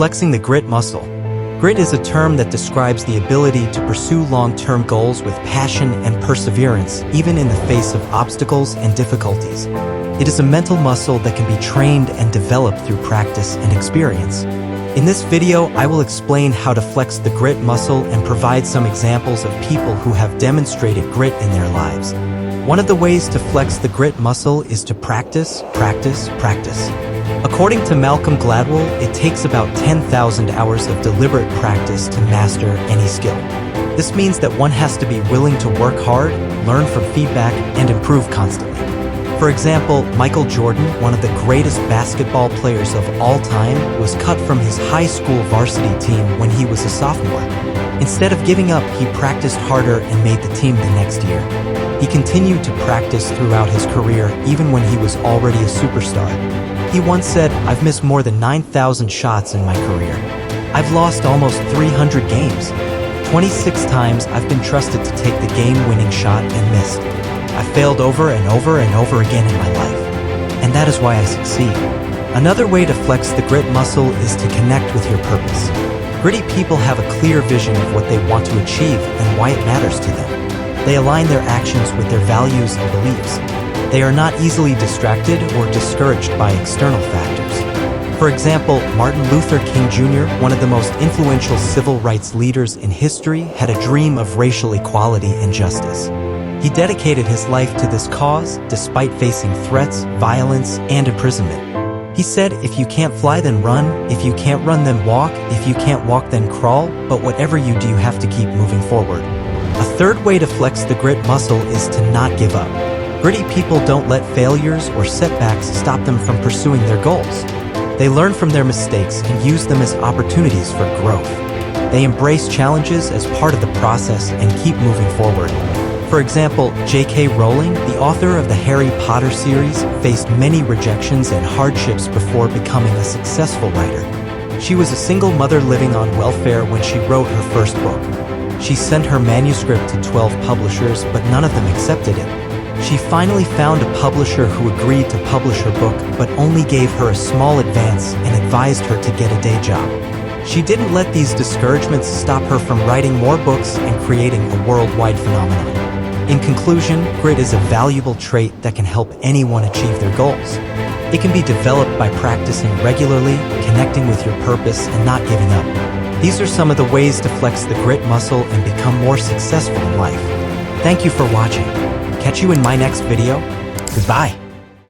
Flexing the grit muscle. Grit is a term that describes the ability to pursue long-term goals with passion and perseverance, even in the face of obstacles and difficulties. It is a mental muscle that can be trained and developed through practice and experience. In this video, I will explain how to flex the grit muscle and provide some examples of people who have demonstrated grit in their lives. One of the ways to flex the grit muscle is to practice. According to Malcolm Gladwell, it takes about 10,000 hours of deliberate practice to master any skill. This means that one has to be willing to work hard, learn from feedback, and improve constantly. For example, Michael Jordan, one of the greatest basketball players of all time, was cut from his high school varsity team when he was a sophomore. Instead of giving up, he practiced harder and made the team the next year. He continued to practice throughout his career, even when he was already a superstar. He once said, "I've missed more than 9,000 shots in my career. I've lost almost 300 games. 26 times I've been trusted to take the game-winning shot and missed. I failed over and over and over again in my life. And that is why I succeed." Another way to flex the grit muscle is to connect with your purpose. Gritty people have a clear vision of what they want to achieve and why it matters to them. They align their actions with their values and beliefs. They are not easily distracted or discouraged by external factors. For example, Martin Luther King Jr., one of the most influential civil rights leaders in history, had a dream of racial equality and justice. He dedicated his life to this cause, despite facing threats, violence, and imprisonment. He said, "If you can't fly, then run. If you can't run, then walk. If you can't walk, then crawl. But whatever you do, you have to keep moving forward." A third way to flex the grit muscle is to not give up. Gritty people don't let failures or setbacks stop them from pursuing their goals. They learn from their mistakes and use them as opportunities for growth. They embrace challenges as part of the process and keep moving forward. For example, J.K. Rowling, the author of the Harry Potter series, faced many rejections and hardships before becoming a successful writer. She was a single mother living on welfare when she wrote her first book. She sent her manuscript to 12 publishers, but none of them accepted it. She finally found a publisher who agreed to publish her book, but only gave her a small advance and advised her to get a day job. She didn't let these discouragements stop her from writing more books and creating a worldwide phenomenon. In conclusion, grit is a valuable trait that can help anyone achieve their goals. It can be developed by practicing regularly, connecting with your purpose, and not giving up. These are some of the ways to flex the grit muscle and become more successful in life. Thank you for watching. Catch you in my next video. Goodbye.